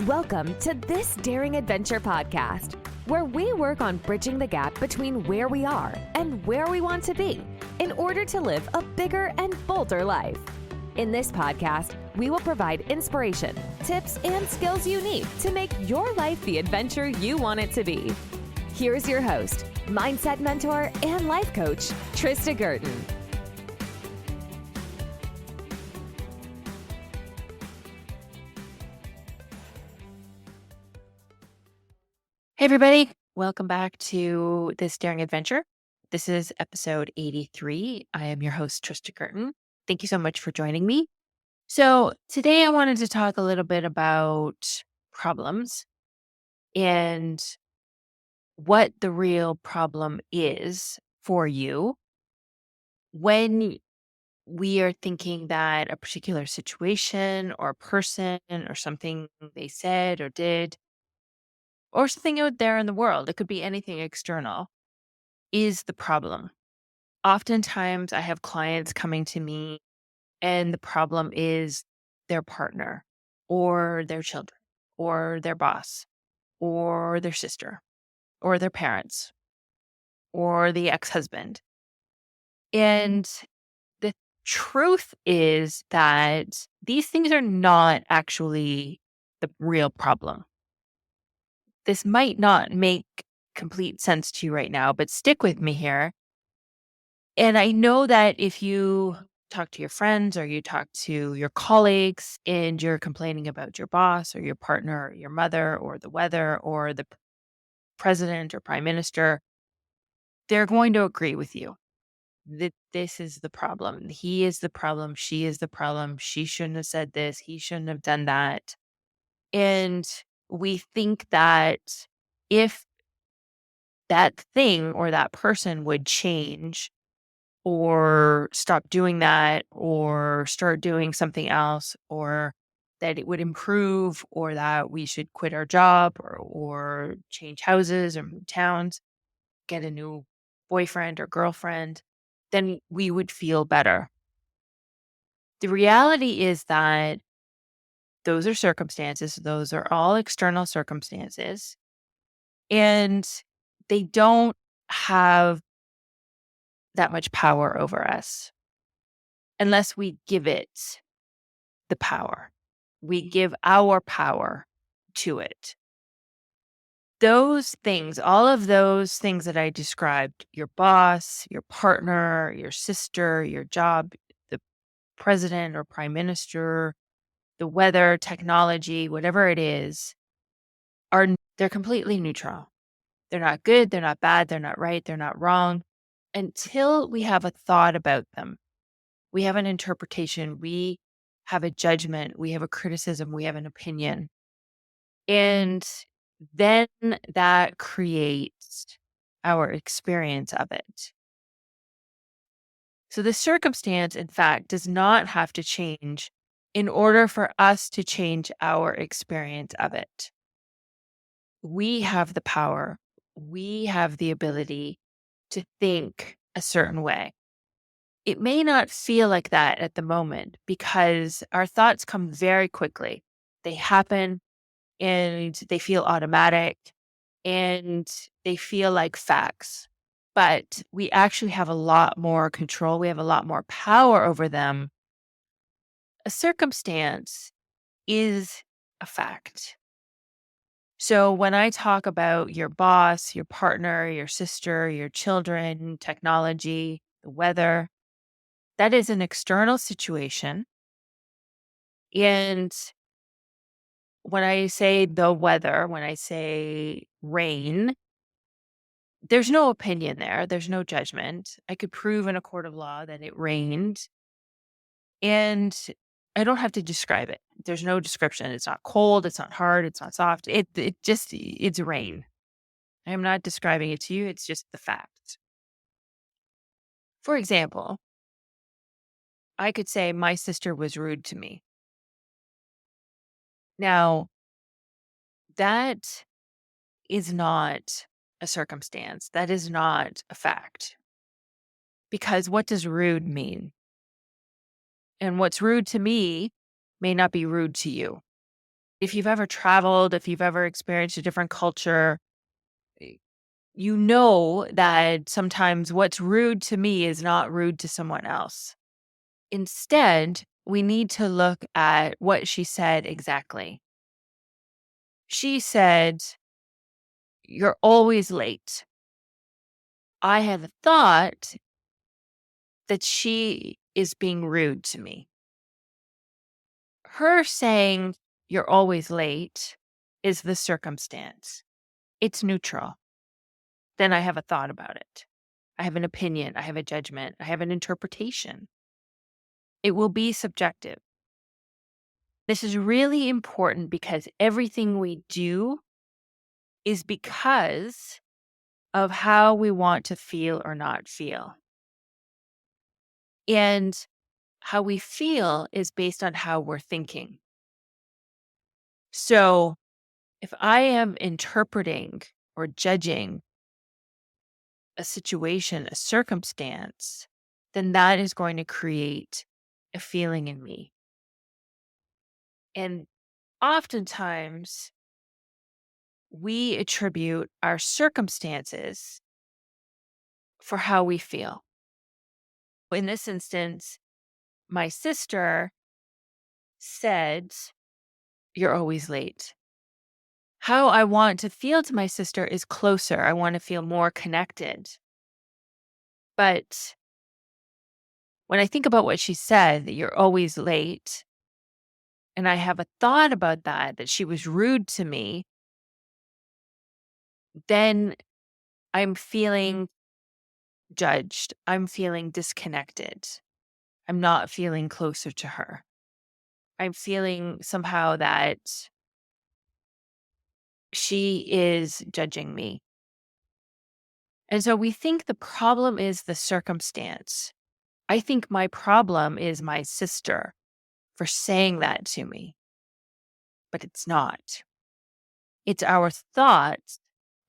Welcome to This Daring Adventure podcast, where we work on bridging the gap between where we are and where we want to be in order to live a bigger and bolder life. In this podcast, we will provide inspiration, tips, and skills you need to make your life the adventure you want it to be. Here's your host, mindset mentor, and life coach, Trista Gurton. Hey, everybody. Welcome back to This Daring Adventure. This is episode 83. I am your host, Trista Gurton. Thank you so much for joining me. So today I wanted to talk a little bit about problems and what the real problem is for you when we are thinking that a particular situation or person or something they said or did or something out there in the world, it could be anything external, is the problem. Oftentimes, I have clients coming to me, and the problem is their partner, or their children, or their boss, or their sister, or their parents, or the ex husband. And the truth is that these things are not actually the real problem. This might not make complete sense to you right now, but stick with me here. And I know that if you talk to your friends or you talk to your colleagues and you're complaining about your boss or your partner or your mother or the weather or the president or prime minister, they're going to agree with you that this is the problem. He is the problem. She is the problem. She shouldn't have said this. He shouldn't have done that. And we think that if that thing or that person would change or stop doing that or start doing something else, or that it would improve, or that we should quit our job or change houses or move towns, get a new boyfriend or girlfriend, then we would feel better. The reality is that those are circumstances. Those are all external circumstances, and they don't have that much power over us unless we give it the power. We give our power to it. Those things, all of those things that I described, your boss, your partner, your sister, your job, the president or prime minister, the weather, technology, whatever it is, they're completely neutral. They're not good, they're not bad, they're not right, they're not wrong until we have a thought about them. We have an interpretation, we have a judgment, we have a criticism, we have an opinion. And then that creates our experience of it. So the circumstance, in fact, does not have to change in order for us to change our experience of it. We have the power, we have the ability to think a certain way. It may not feel like that at the moment because our thoughts come very quickly. They happen and they feel automatic and they feel like facts. But we actually have a lot more control. We have a lot more power over them. A circumstance is a fact. So when I talk about your boss, your partner, your sister, your children, technology, the weather, that is an external situation. And when I say the weather, when I say rain, there's no opinion there. There's no judgment. I could prove in a court of law that it rained, and I don't have to describe it. There's no description. It's not cold. It's not hard. It's not soft. It's rain. I am not describing it to you. It's just the fact. For example, I could say my sister was rude to me. Now, that is not a circumstance. That is not a fact. Because what does rude mean? And what's rude to me may not be rude to you. If you've ever traveled, if you've ever experienced a different culture, you know that sometimes what's rude to me is not rude to someone else. Instead, we need to look at what she said exactly. She said, "You're always late." I had thought that she is being rude to me. Her saying, "You're always late," is the circumstance. It's neutral. Then I have a thought about it. I have an opinion. I have a judgment. I have an interpretation. It will be subjective. This is really important because everything we do is because of how we want to feel or not feel. And how we feel is based on how we're thinking. So if I am interpreting or judging a situation, a circumstance, then that is going to create a feeling in me. And oftentimes, we attribute our circumstances for how we feel. In this instance, my sister said, "You're always late." How I want to feel to my sister is closer. I want to feel more connected. But when I think about what she said, that "you're always late," and I have a thought about that she was rude to me, then I'm feeling judged. I'm feeling disconnected. I'm not feeling closer to her. I'm feeling somehow that she is judging me. And so we think the problem is the circumstance. I think my problem is my sister for saying that to me, but it's not. It's our thoughts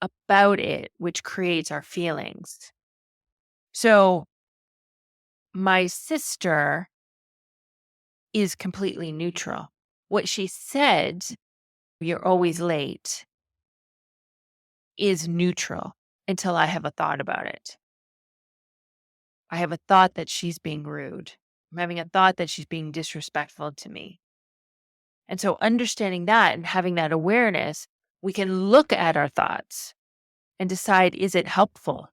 about it which creates our feelings. So my sister is completely neutral. What she said, "You're always late," is neutral until I have a thought about it. I have a thought that she's being rude. I'm having a thought that she's being disrespectful to me. And so understanding that and having that awareness, we can look at our thoughts and decide, is it helpful?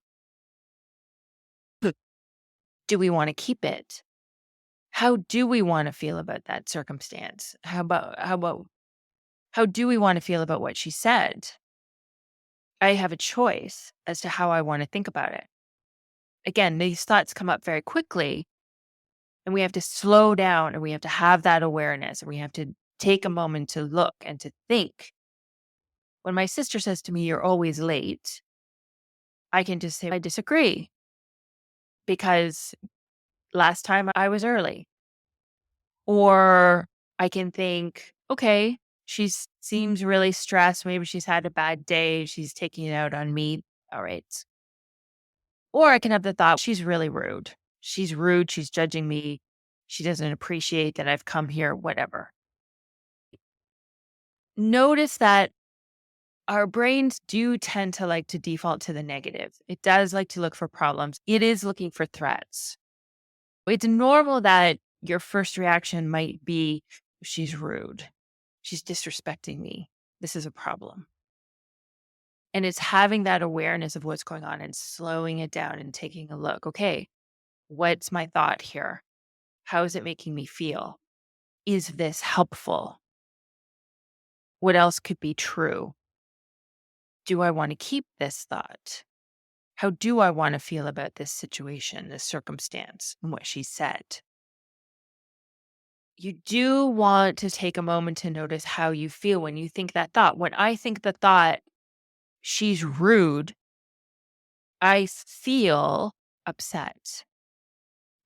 Do we want to keep it? How do we want to feel about that circumstance? How do we want to feel about what she said? I have a choice as to how I want to think about it. Again, these thoughts come up very quickly, and we have to slow down and we have to have that awareness and we have to take a moment to look and to think. When my sister says to me, "You're always late," I can just say, "I disagree because last time I was early." Or I can think, "Okay, she seems really stressed. Maybe she's had a bad day. She's taking it out on me. All right." Or I can have the thought, "She's really rude. She's rude. She's judging me. She doesn't appreciate that I've come here, whatever." Notice that our brains do tend to like to default to the negative. It does like to look for problems. It is looking for threats. It's normal that your first reaction might be, "She's rude. She's disrespecting me. This is a problem." And it's having that awareness of what's going on and slowing it down and taking a look. Okay, what's my thought here? How is it making me feel? Is this helpful? What else could be true? Do I want to keep this thought? How do I want to feel about this situation, this circumstance, and what she said? You do want to take a moment to notice how you feel when you think that thought. When I think the thought, "She's rude," I feel upset.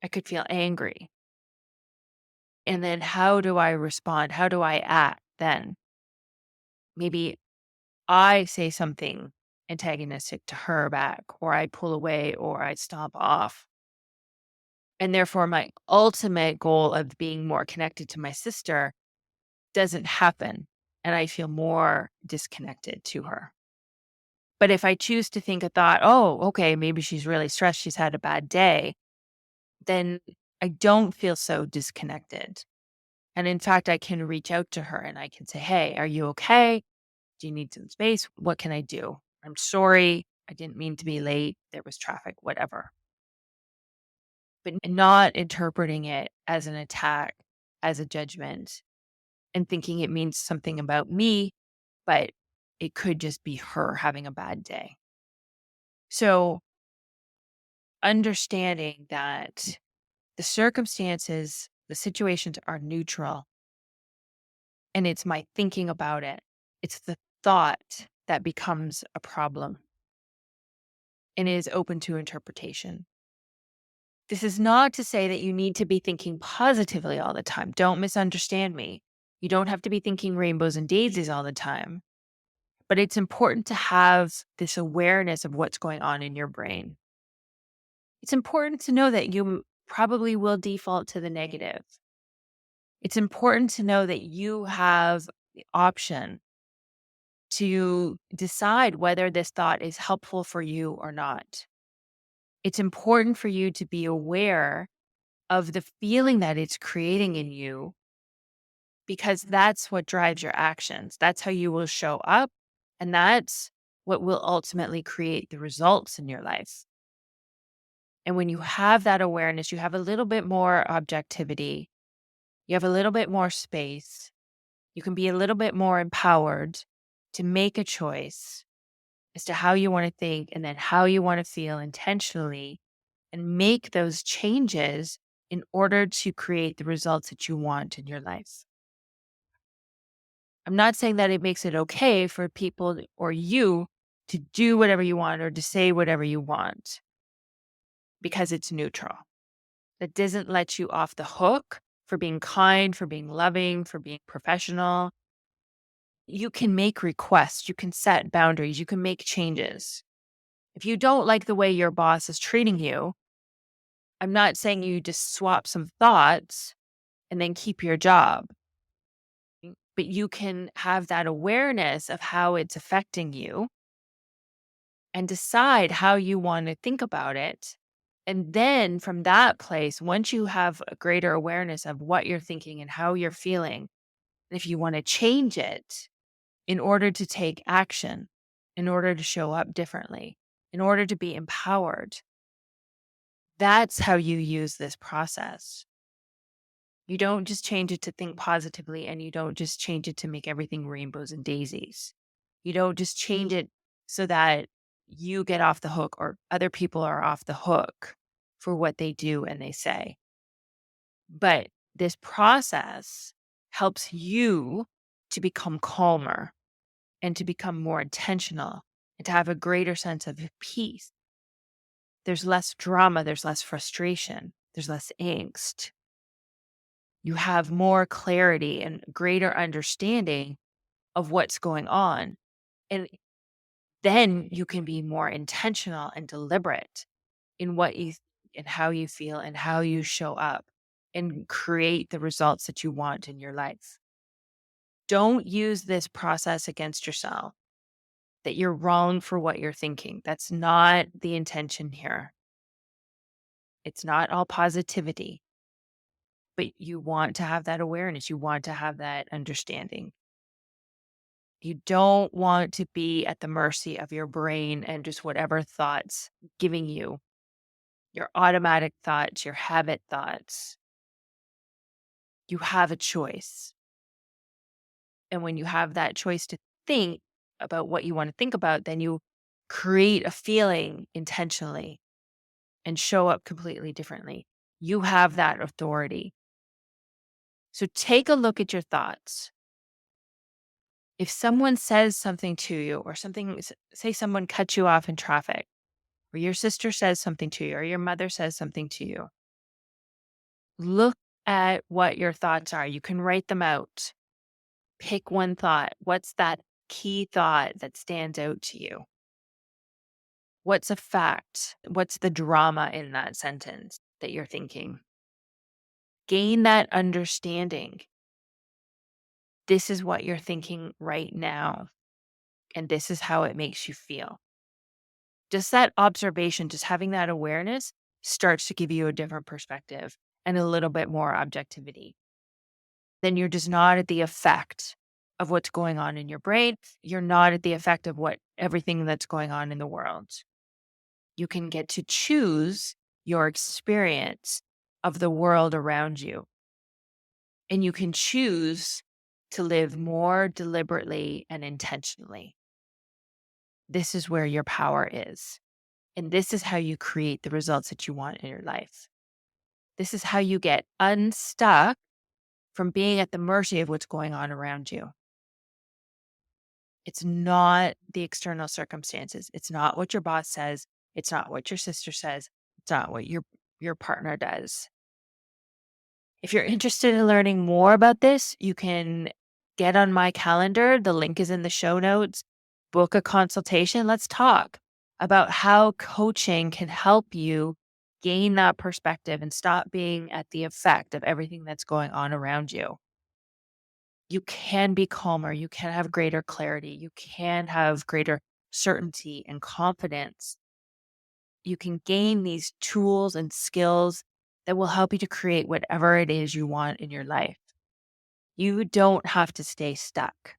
I could feel angry. And then how do I respond? How do I act then? Maybe I say something antagonistic to her back, or I pull away, or I stomp off. And therefore, my ultimate goal of being more connected to my sister doesn't happen. and I feel more disconnected to her. But if I choose to think a thought, oh, okay, maybe she's really stressed, she's had a bad day, then I don't feel so disconnected. And in fact, I can reach out to her and I can say, hey, are you okay? Do you need some space? What can I do? I'm sorry. I didn't mean to be late. There was traffic, whatever. But not interpreting it as an attack, as a judgment, and thinking it means something about me, but it could just be her having a bad day. So understanding that the circumstances, the situations are neutral, and it's my thinking about it. It's the thought that becomes a problem and is open to interpretation. This is not to say that you need to be thinking positively all the time. Don't misunderstand me. You don't have to be thinking rainbows and daisies all the time. But it's important to have this awareness of what's going on in your brain. It's important to know that you probably will default to the negative. It's important to know that you have the option to decide whether this thought is helpful for you or not. It's important for you to be aware of the feeling that it's creating in you because that's what drives your actions. That's how you will show up. And that's what will ultimately create the results in your life. And when you have that awareness, you have a little bit more objectivity, you have a little bit more space, you can be a little bit more empowered to make a choice as to how you want to think and then how you want to feel intentionally and make those changes in order to create the results that you want in your life. I'm not saying that it makes it okay for people or you to do whatever you want or to say whatever you want because it's neutral. That doesn't let you off the hook for being kind, for being loving, for being professional. You can make requests, you can set boundaries, you can make changes. If you don't like the way your boss is treating you, I'm not saying you just swap some thoughts and then keep your job, but you can have that awareness of how it's affecting you and decide how you want to think about it. And then from that place, once you have a greater awareness of what you're thinking and how you're feeling, if you want to change it in order to take action, in order to show up differently, in order to be empowered, that's how you use this process. You don't just change it to think positively and you don't just change it to make everything rainbows and daisies. You don't just change it so that you get off the hook or other people are off the hook for what they do and they say. But this process helps you to become calmer and to become more intentional and to have a greater sense of peace. There's less drama, there's less frustration, there's less angst. You have more clarity and greater understanding of what's going on. And then you can be more intentional and deliberate in what you and how you feel and how you show up and create the results that you want in your life. Don't use this process against yourself that you're wrong for what you're thinking. That's not the intention here. It's not all positivity, but you want to have that awareness. You want to have that understanding. You don't want to be at the mercy of your brain and just whatever thoughts giving you your automatic thoughts, your habit thoughts. You have a choice. And when you have that choice to think about what you want to think about, then you create a feeling intentionally and show up completely differently. You have that authority. So take a look at your thoughts. If someone says something to you or something, say someone cuts you off in traffic, or your sister says something to you, or your mother says something to you, look at what your thoughts are. You can write them out. Pick one thought. What's that key thought that stands out to you? What's a fact? What's the drama in that sentence that you're thinking? Gain that understanding. this is what you're thinking right now, and this is how it makes you feel. Just that observation, just having that awareness starts to give you a different perspective and a little bit more objectivity. Then you're just not at the effect of what's going on in your brain. You're not at the effect of everything that's going on in the world. You can get to choose your experience of the world around you. And you can choose to live more deliberately and intentionally. This is where your power is. And this is how you create the results that you want in your life. This is how you get unstuck from being at the mercy of what's going on around you. It's not the external circumstances. It's not what your boss says. It's not what your sister says. It's not what your partner does. If you're interested in learning more about this, you can get on my calendar. The link is in the show notes. Book a consultation. Let's talk about how coaching can help you gain that perspective and stop being at the effect of everything that's going on around you. You can be calmer. You can have greater clarity. You can have greater certainty and confidence. You can gain these tools and skills that will help you to create whatever it is you want in your life. You don't have to stay stuck.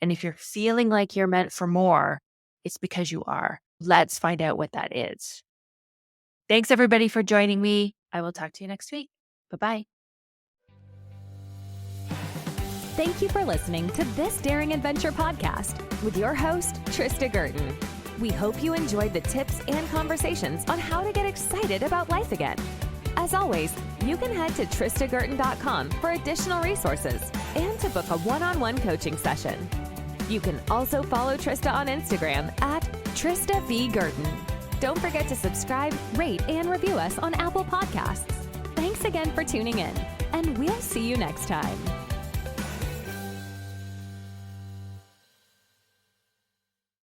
And if you're feeling like you're meant for more, it's because you are. Let's find out what that is. Thanks, everybody, for joining me. I will talk to you next week. Bye-bye. Thank you for listening to This Daring Adventure podcast with your host, Trista Gurton. We hope you enjoyed the tips and conversations on how to get excited about life again. As always, you can head to tristagurton.com for additional resources and to book a one-on-one coaching session. You can also follow Trista on Instagram at Trista V. Gurton. Don't forget to subscribe, rate, and review us on Apple Podcasts. Thanks again for tuning in, and we'll see you next time.